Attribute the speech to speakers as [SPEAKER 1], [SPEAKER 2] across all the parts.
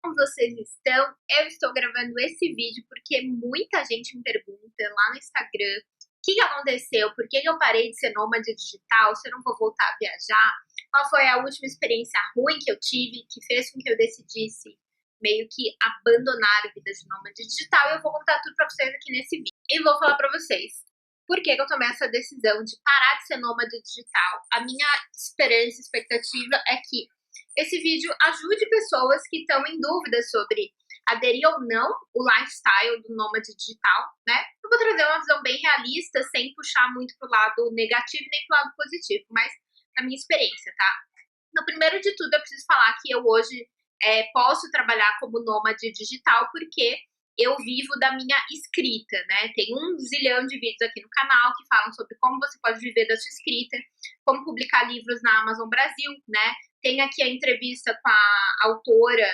[SPEAKER 1] como vocês estão? Eu estou gravando esse vídeo porque muita gente me pergunta lá no Instagram o que aconteceu, por que eu parei de ser nômade digital, se eu não vou voltar a viajar, qual foi a última experiência ruim que eu tive, que fez com que eu decidisse meio que abandonar a vida de nômade digital, e eu vou contar tudo pra vocês aqui nesse vídeo. E vou falar pra vocês por que eu tomei essa decisão de parar de ser nômade digital. A minha esperança, expectativa é que esse vídeo ajude pessoas que estão em dúvida sobre aderir ou não o lifestyle do nômade digital, né? Eu vou trazer uma visão bem realista, sem puxar muito pro lado negativo nem pro lado positivo, mas a minha experiência, tá? Então, primeiro de tudo, eu preciso falar que eu hoje posso trabalhar como nômade digital porque eu vivo da minha escrita, né? Tem 1 zilhão de vídeos aqui no canal que falam sobre como você pode viver da sua escrita, como publicar livros na Amazon Brasil, né? Tem aqui a entrevista com a autora,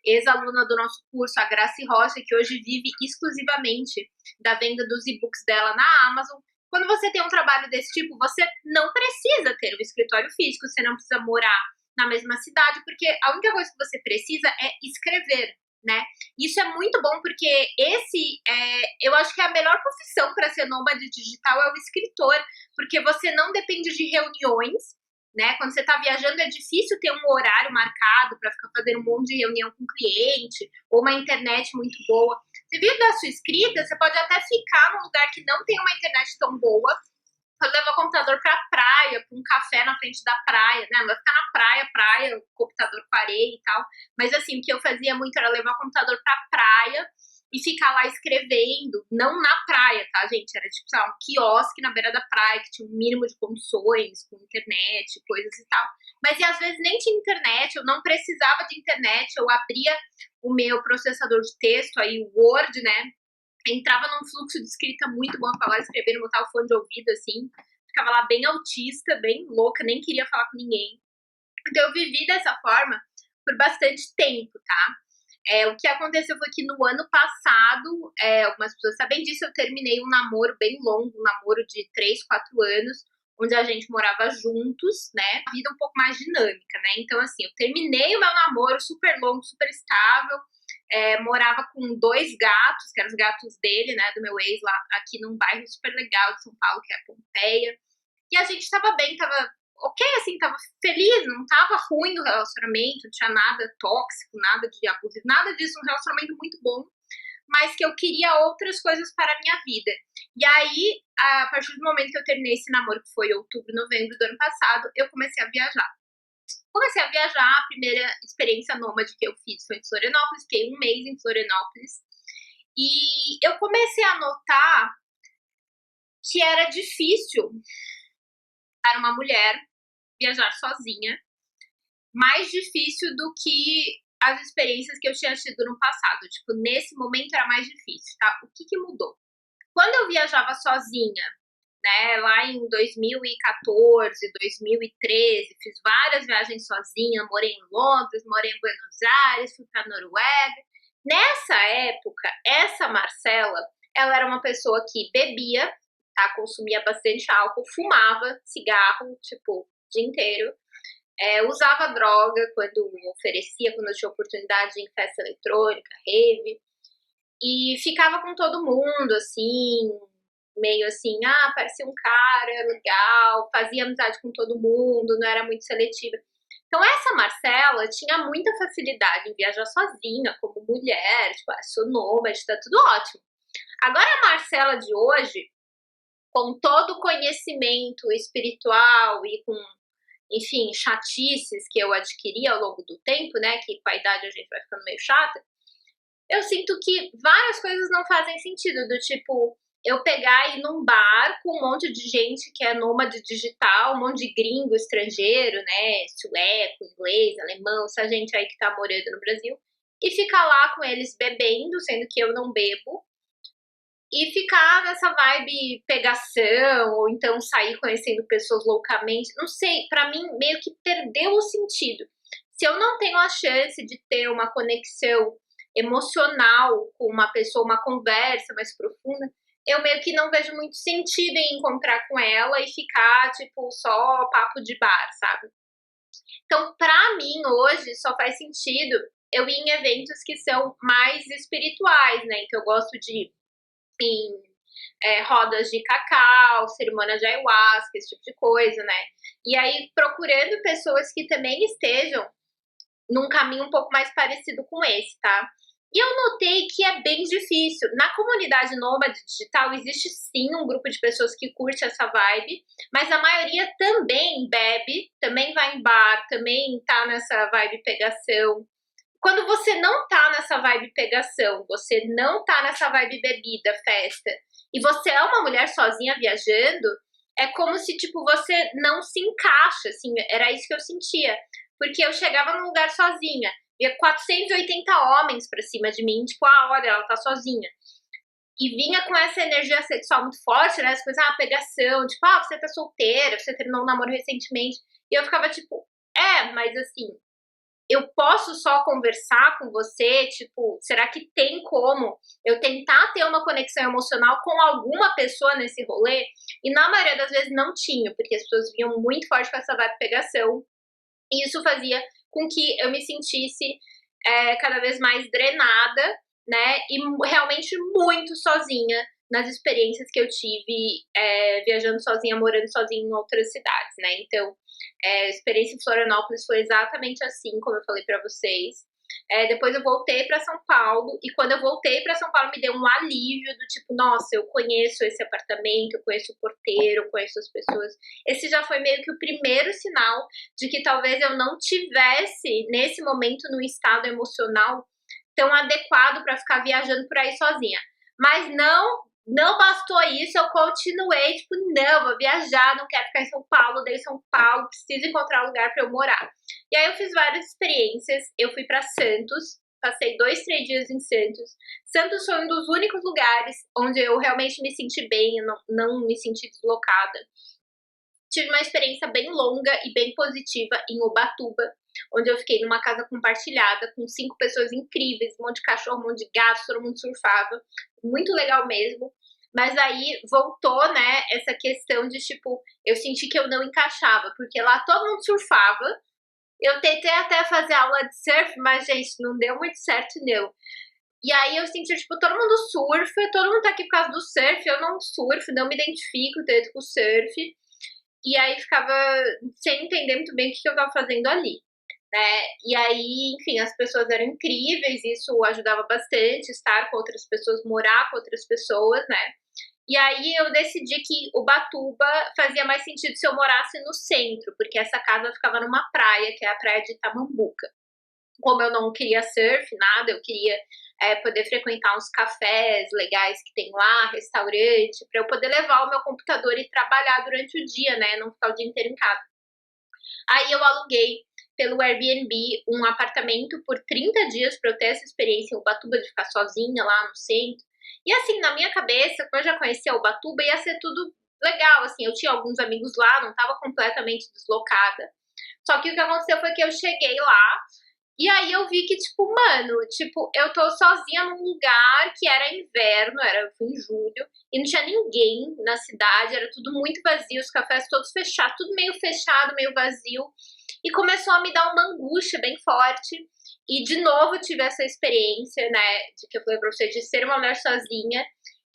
[SPEAKER 1] ex-aluna do nosso curso, a Grace Rocha, que hoje vive exclusivamente da venda dos e-books dela na Amazon. Quando você tem um trabalho desse tipo, você não precisa ter um escritório físico, você não precisa morar na mesma cidade, porque a única coisa que você precisa é escrever, né? Isso é muito bom porque eu acho que é a melhor profissão para ser nômade digital é o escritor, porque você não depende de reuniões, né? Quando você está viajando é difícil ter um horário marcado para ficar fazendo um monte de reunião com cliente ou uma internet muito boa. Você vive da sua escrita, você pode até ficar num lugar que não tem uma internet tão boa, pode levar o computador pra praia, pra um café na frente da praia, né? Não vai ficar na praia, o computador com areia e tal. Mas assim, o que eu fazia muito era levar o computador pra praia e ficar lá escrevendo, não na praia, tá, gente? Era tipo, sei lá, um quiosque na beira da praia, que tinha um mínimo de condições, com internet, coisas e tal. Mas e às vezes nem tinha internet, eu não precisava de internet, eu abria o meu processador de texto, aí o Word, né? Entrava num fluxo de escrita muito bom, pra lá escrevendo, botar o fone de ouvido, assim. Ficava lá bem autista, bem louca, nem queria falar com ninguém. Então eu vivi dessa forma por bastante tempo, tá? O que aconteceu foi que no ano passado, algumas pessoas sabem disso, eu terminei um namoro bem longo, um namoro de 3, 4 anos, onde a gente morava juntos, né? A vida um pouco mais dinâmica, né? Então, assim, eu terminei o meu namoro super longo, super estável, morava com 2 gatos, que eram os gatos dele, né, do meu ex, lá aqui num bairro super legal de São Paulo, que é Pompeia. E a gente tava bem, tava ok, assim, tava feliz, não tava ruim o relacionamento, não tinha nada tóxico, nada de abusivo, nada disso, um relacionamento muito bom, mas que eu queria outras coisas para a minha vida. E aí, a partir do momento que eu terminei esse namoro, que foi outubro, novembro do ano passado, eu comecei a viajar. A primeira experiência nômade que eu fiz foi em Florianópolis, fiquei 1 mês em Florianópolis, e eu comecei a notar que era difícil para uma mulher viajar sozinha, mais difícil do que as experiências que eu tinha tido no passado. Tipo, nesse momento era mais difícil, tá? O que mudou? Quando eu viajava sozinha, né, lá em 2014, 2013, fiz várias viagens sozinha, morei em Londres, morei em Buenos Aires, fui pra Noruega. Nessa época, essa Marcela, ela era uma pessoa que bebia, tá, consumia bastante álcool, fumava cigarro, tipo, o dia inteiro, usava droga quando oferecia, quando eu tinha oportunidade em festa eletrônica, rave, e ficava com todo mundo, assim, meio assim, parecia um cara legal, fazia amizade com todo mundo, não era muito seletiva. Então essa Marcela tinha muita facilidade em viajar sozinha, como mulher, tipo, sou nômade, tá tudo ótimo. Agora a Marcela de hoje, com todo o conhecimento espiritual e com, enfim, chatices que eu adquiri ao longo do tempo, né, que com a idade a gente vai ficando meio chata, eu sinto que várias coisas não fazem sentido, do tipo, eu pegar e ir num bar com um monte de gente que é nômade digital, um monte de gringo estrangeiro, né, sueco, inglês, alemão, essa gente aí que tá morando no Brasil, e ficar lá com eles bebendo, sendo que eu não bebo, e ficar nessa vibe pegação, ou então sair conhecendo pessoas loucamente, não sei, pra mim meio que perdeu o sentido. Se eu não tenho a chance de ter uma conexão emocional com uma pessoa, uma conversa mais profunda, eu meio que não vejo muito sentido em encontrar com ela e ficar, tipo, só papo de bar, sabe? Então, pra mim, hoje, só faz sentido eu ia em eventos que são mais espirituais, né? Então eu gosto de ir em rodas de cacau, cerimônia de ayahuasca, esse tipo de coisa, né? E aí procurando pessoas que também estejam num caminho um pouco mais parecido com esse, tá? E eu notei que é bem difícil. Na comunidade nômade digital existe sim um grupo de pessoas que curte essa vibe, mas a maioria também bebe, também vai em bar, também tá nessa vibe pegação. Quando você não tá nessa vibe pegação, você não tá nessa vibe bebida, festa, e você é uma mulher sozinha viajando, é como se, tipo, você não se encaixa, assim, era isso que eu sentia. Porque eu chegava num lugar sozinha, via 480 homens pra cima de mim, tipo, olha, ela tá sozinha. E vinha com essa energia sexual muito forte, né? As coisas, pegação, tipo, você tá solteira, você terminou um namoro recentemente. E eu ficava tipo, mas assim, eu posso só conversar com você? Tipo, será que tem como eu tentar ter uma conexão emocional com alguma pessoa nesse rolê? E na maioria das vezes não tinha, porque as pessoas vinham muito forte com essa vibe pegação. E isso fazia com que eu me sentisse cada vez mais drenada, né? E realmente muito sozinha nas experiências que eu tive viajando sozinha, morando sozinha em outras cidades, né? Então, a experiência em Florianópolis foi exatamente assim, como eu falei pra vocês. Depois eu voltei para São Paulo, e quando eu voltei para São Paulo me deu um alívio do tipo, nossa, eu conheço esse apartamento, eu conheço o porteiro, eu conheço as pessoas. Esse já foi meio que o primeiro sinal de que talvez eu não tivesse nesse momento no estado emocional tão adequado para ficar viajando por aí sozinha. Mas não bastou isso, eu continuei, tipo, não, vou viajar, não quero ficar em São Paulo, odeio São Paulo, preciso encontrar um lugar para eu morar. E aí eu fiz várias experiências, eu fui para Santos, passei 2, 3 dias em Santos. Santos foi um dos únicos lugares onde eu realmente me senti bem, não me senti deslocada. Tive uma experiência bem longa e bem positiva em Ubatuba, onde eu fiquei numa casa compartilhada com 5 pessoas incríveis, um monte de cachorro, um monte de gato, todo mundo surfava. Muito legal mesmo. Mas aí voltou, né, essa questão de, tipo, eu senti que eu não encaixava, porque lá todo mundo surfava. Eu tentei até fazer aula de surf, mas, gente, não deu muito certo, não. E aí eu senti, tipo, todo mundo surfa, todo mundo tá aqui por causa do surf, eu não surfo, não me identifico tanto com o surf. E aí ficava sem entender muito bem o que eu tava fazendo ali, né? E aí, enfim, as pessoas eram incríveis, isso ajudava bastante, estar com outras pessoas, morar com outras pessoas, né? E aí eu decidi que Ubatuba fazia mais sentido se eu morasse no centro, porque essa casa ficava numa praia, que é a praia de Itamambuca. Como eu não queria surf, nada, eu queria poder frequentar uns cafés legais que tem lá, restaurante, para eu poder levar o meu computador e trabalhar durante o dia, né? Não ficar o dia inteiro em casa. Aí eu aluguei pelo Airbnb um apartamento por 30 dias para eu ter essa experiência em Ubatuba de ficar sozinha lá no centro. E assim, na minha cabeça, como eu já conhecia Ubatuba, ia ser tudo legal, assim, eu tinha alguns amigos lá, não estava completamente deslocada. Só que o que aconteceu foi que eu cheguei lá, e aí eu vi que, tipo, mano, tipo, eu tô sozinha num lugar que era inverno, era em julho, e não tinha ninguém na cidade, era tudo muito vazio, os cafés todos fechados, tudo meio fechado, meio vazio. E começou a me dar uma angústia bem forte. E de novo tive essa experiência, né, de que eu falei pra você, de ser uma mulher sozinha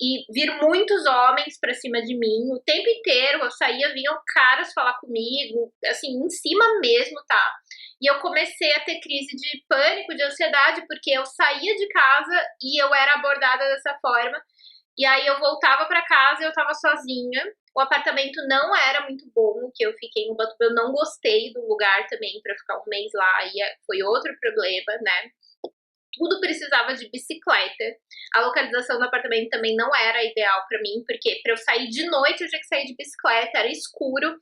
[SPEAKER 1] e vir muitos homens pra cima de mim o tempo inteiro. Eu saía, vinham caras falar comigo, assim, em cima mesmo, tá? E eu comecei a ter crise de pânico, de ansiedade, porque eu saía de casa e eu era abordada dessa forma. E aí eu voltava pra casa e eu tava sozinha. O apartamento não era muito bom, o que eu fiquei em Ubatuba. Eu não gostei do lugar também pra ficar um mês lá. E foi outro problema, né? Tudo precisava de bicicleta. A localização do apartamento também não era ideal pra mim, porque pra eu sair de noite eu tinha que sair de bicicleta, era escuro.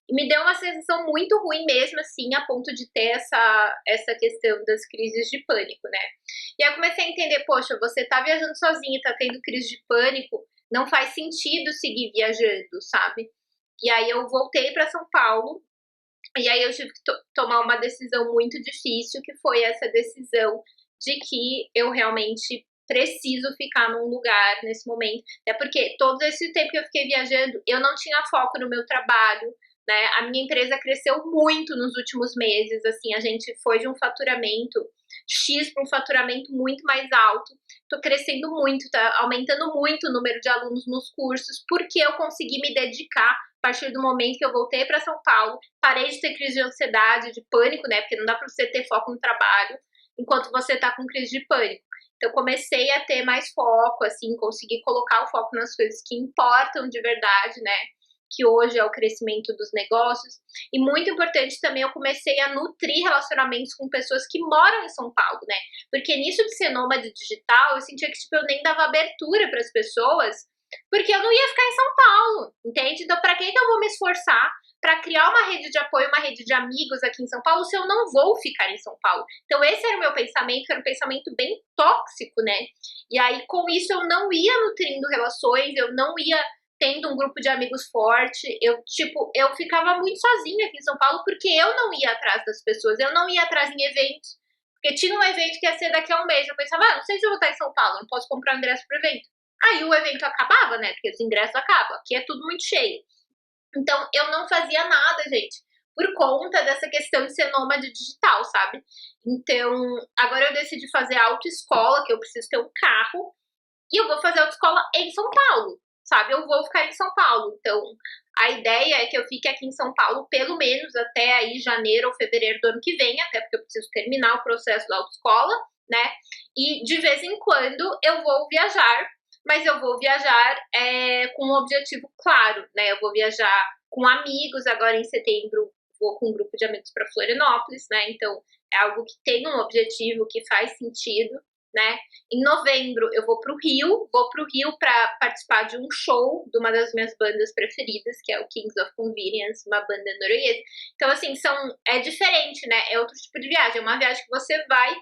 [SPEAKER 1] E me deu uma sensação muito ruim mesmo, assim, a ponto de ter essa questão das crises de pânico, né? E aí eu comecei a entender, poxa, você tá viajando sozinha, tá tendo crise de pânico, não faz sentido seguir viajando, sabe? E aí eu voltei para São Paulo, e aí eu tive que tomar uma decisão muito difícil, que foi essa decisão de que eu realmente preciso ficar num lugar nesse momento. É porque todo esse tempo que eu fiquei viajando, eu não tinha foco no meu trabalho, né? A minha empresa cresceu muito nos últimos meses, assim, a gente foi de um faturamento X para um faturamento muito mais alto. Tô crescendo muito, tá aumentando muito o número de alunos nos cursos, porque eu consegui me dedicar a partir do momento que eu voltei para São Paulo, parei de ter crise de ansiedade, de pânico, né? Porque não dá para você ter foco no trabalho enquanto você tá com crise de pânico. Então, comecei a ter mais foco, assim, conseguir colocar o foco nas coisas que importam de verdade, né? Que hoje é o crescimento dos negócios. E muito importante também, eu comecei a nutrir relacionamentos com pessoas que moram em São Paulo, né? Porque nisso de ser nômade digital, eu sentia que, tipo, eu nem dava abertura para as pessoas, porque eu não ia ficar em São Paulo, entende? Então, para que eu vou me esforçar para criar uma rede de apoio, uma rede de amigos aqui em São Paulo, se eu não vou ficar em São Paulo? Então, esse era o meu pensamento, era um pensamento bem tóxico, né? E aí, com isso, eu não ia nutrindo relações, eu não ia tendo um grupo de amigos forte, eu ficava muito sozinha aqui em São Paulo, porque eu não ia atrás das pessoas, eu não ia atrás em eventos, porque tinha um evento que ia ser daqui a um mês, eu pensava, não sei se eu vou estar em São Paulo, não posso comprar um ingresso pro evento. Aí o evento acabava, né, porque os ingressos acabam, aqui é tudo muito cheio. Então, eu não fazia nada, gente, por conta dessa questão de ser nômade digital, sabe? Então, agora eu decidi fazer autoescola, que eu preciso ter um carro, e eu vou fazer autoescola em São Paulo, sabe? Eu vou ficar em São Paulo. Então, a ideia é que eu fique aqui em São Paulo pelo menos até aí janeiro ou fevereiro do ano que vem, até porque eu preciso terminar o processo da autoescola, né? E de vez em quando eu vou viajar, mas eu vou viajar com um objetivo claro, né? Eu vou viajar com amigos, agora em setembro vou com um grupo de amigos para Florianópolis, né? Então, é algo que tem um objetivo, que faz sentido, né? Em novembro eu vou pro Rio para participar de um show de uma das minhas bandas preferidas, que é o Kings of Convenience, uma banda norueguesa. Então, assim, é diferente, né? É outro tipo de viagem, é uma viagem que você vai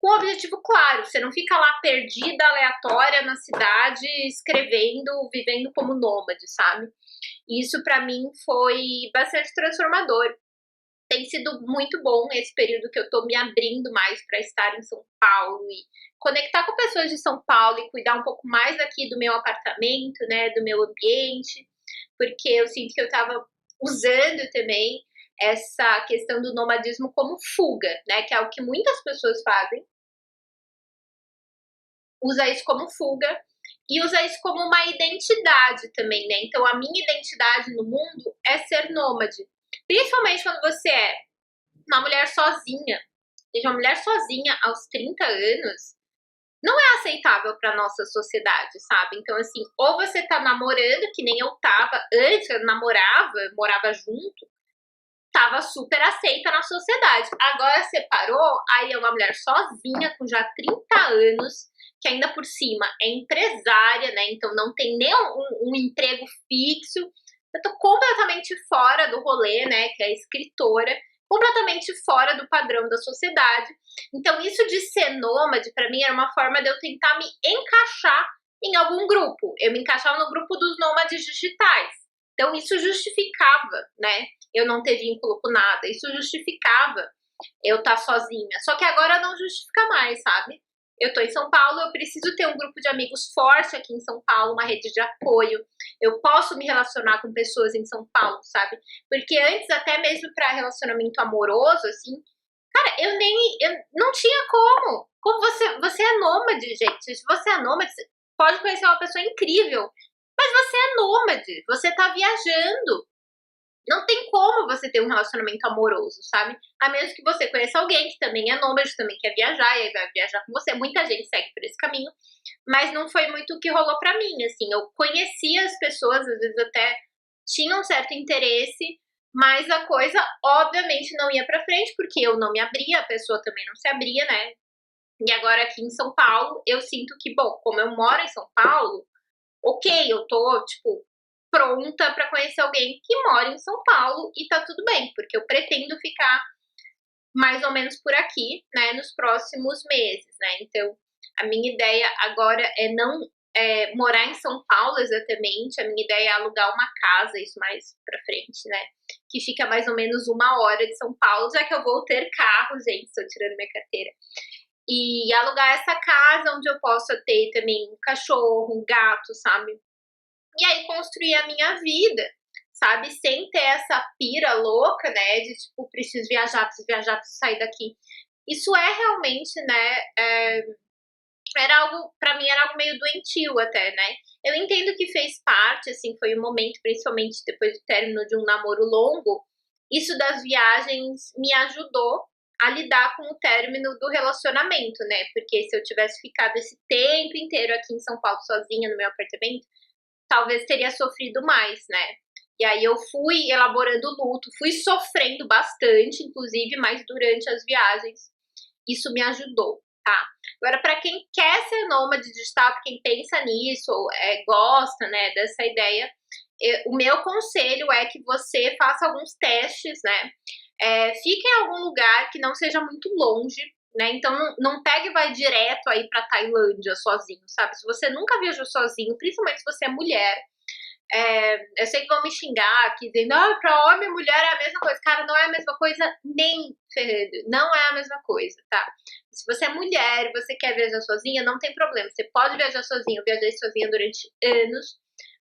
[SPEAKER 1] com um objetivo claro, você não fica lá perdida, aleatória na cidade, escrevendo, vivendo como nômade, sabe? Isso para mim foi bastante transformador. Tem sido muito bom esse período que eu tô me abrindo mais para estar em São Paulo e conectar com pessoas de São Paulo e cuidar um pouco mais aqui do meu apartamento, né, do meu ambiente, porque eu sinto que eu tava usando também essa questão do nomadismo como fuga, né, que é o que muitas pessoas fazem, usa isso como fuga e usa isso como uma identidade também, né, então a minha identidade no mundo é ser nômade, principalmente quando você é uma mulher sozinha. Gente, uma mulher sozinha aos 30 anos não é aceitável pra nossa sociedade, sabe? Então, assim, ou você tá namorando, que nem eu tava antes, eu namorava, morava junto, tava super aceita na sociedade. Agora separou, aí é uma mulher sozinha, com já 30 anos, que ainda por cima é empresária, né? Então não tem nem um emprego fixo. Eu tô completamente fora do rolê, né? Que é escritora, completamente fora do padrão da sociedade. Então, isso de ser nômade, pra mim, era uma forma de eu tentar me encaixar em algum grupo. Eu me encaixava no grupo dos nômades digitais. Então, isso justificava, né? Eu não ter vínculo com nada. Isso justificava eu estar sozinha. Só que agora não justifica mais, sabe? Eu tô em São Paulo, eu preciso ter um grupo de amigos forte aqui em São Paulo, uma rede de apoio. Eu posso me relacionar com pessoas em São Paulo, sabe? Porque antes, até mesmo para relacionamento amoroso, assim, cara, eu não tinha como. Como você é nômade, gente. Se você é nômade, você pode conhecer uma pessoa incrível, mas você é nômade, você tá viajando. Não tem como você ter um relacionamento amoroso, sabe? A menos que você conheça alguém que também é nômade, também quer viajar, e aí vai viajar com você. Muita gente segue por esse caminho, mas não foi muito o que rolou pra mim, assim. Eu conhecia as pessoas, às vezes até tinham um certo interesse, mas a coisa, obviamente, não ia pra frente, porque eu não me abria, a pessoa também não se abria, né? E agora aqui em São Paulo, eu sinto que, bom, como eu moro em São Paulo, ok, eu tô, tipo, pronta para conhecer alguém que mora em São Paulo e tá tudo bem, porque eu pretendo ficar mais ou menos por aqui, né, nos próximos meses, né? Então, a minha ideia agora é não morar em São Paulo exatamente, a minha ideia é alugar uma casa, isso mais pra frente, né? Que fica mais ou menos 1 hora de São Paulo, já que eu vou ter carro, gente, estou tirando minha carteira. E alugar essa casa onde eu possa ter também um cachorro, um gato, sabe? E aí construir a minha vida, sabe? Sem ter essa pira louca, né? De tipo, preciso viajar, preciso sair daqui. isso é realmente, né, era algo, pra mim, era algo meio doentio até, né? Eu entendo que fez parte, assim, foi um momento, principalmente depois do término de um namoro longo, isso das viagens me ajudou a lidar com o término do relacionamento, né? Porque se eu tivesse ficado esse tempo inteiro aqui em São Paulo sozinha no meu apartamento, talvez teria sofrido mais, né? E aí eu fui elaborando luto, fui sofrendo bastante, inclusive, mas durante as viagens isso me ajudou, tá? Agora, para quem quer ser nômade digital, para quem pensa nisso, gosta, né, dessa ideia, o meu conselho é que você faça alguns testes, né? Fique em algum lugar que não seja muito longe, né? Então não pegue e vai direto aí para Tailândia sozinho, sabe? Se você nunca viajou sozinho, principalmente se você é mulher, eu sei que vão me xingar aqui, dizendo, ah, pra homem e mulher é a mesma coisa. Cara, não é a mesma coisa nem ferrando. Não é a mesma coisa, tá? Se você é mulher e você quer viajar sozinha, não tem problema. Você pode viajar sozinha. Eu viajei sozinha durante anos,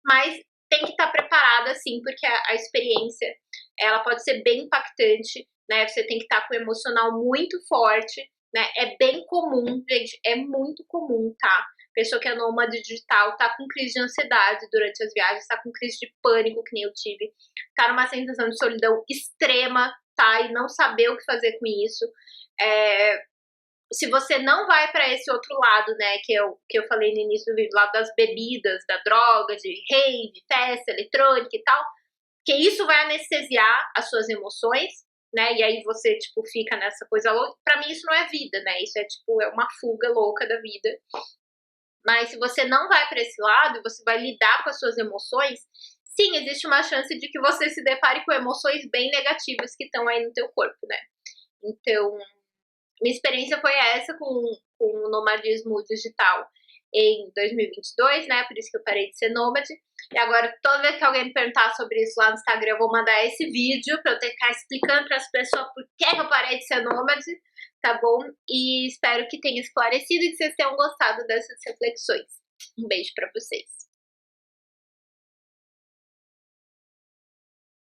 [SPEAKER 1] mas tem que estar preparada, sim, porque a experiência, ela pode ser bem impactante, né? Você tem que estar com o emocional muito forte, né? É bem comum, gente, é muito comum, tá? Pessoa que é nômade digital tá com crise de ansiedade durante as viagens, tá com crise de pânico, que nem eu tive, tá numa sensação de solidão extrema, tá? E não saber o que fazer com isso. Se você não vai para esse outro lado, né, que eu falei no início do vídeo, lado das bebidas, da droga, de rave, festa eletrônica e tal, que isso vai anestesiar as suas emoções, né, e aí você, tipo, fica nessa coisa louca. Pra mim isso não é vida, né, isso é, tipo, é uma fuga louca da vida. Mas se você não vai para esse lado, você vai lidar com as suas emoções, sim, existe uma chance de que você se depare com emoções bem negativas que estão aí no teu corpo, né? Então, minha experiência foi essa com o nomadismo digital em 2022, né? Por isso que eu parei de ser nômade. E agora, toda vez que alguém me perguntar sobre isso lá no Instagram, eu vou mandar esse vídeo pra eu ter que ficar explicando para as pessoas por que eu parei de ser nômade, tá bom? E espero que tenha esclarecido e que vocês tenham gostado dessas reflexões. Um beijo pra vocês.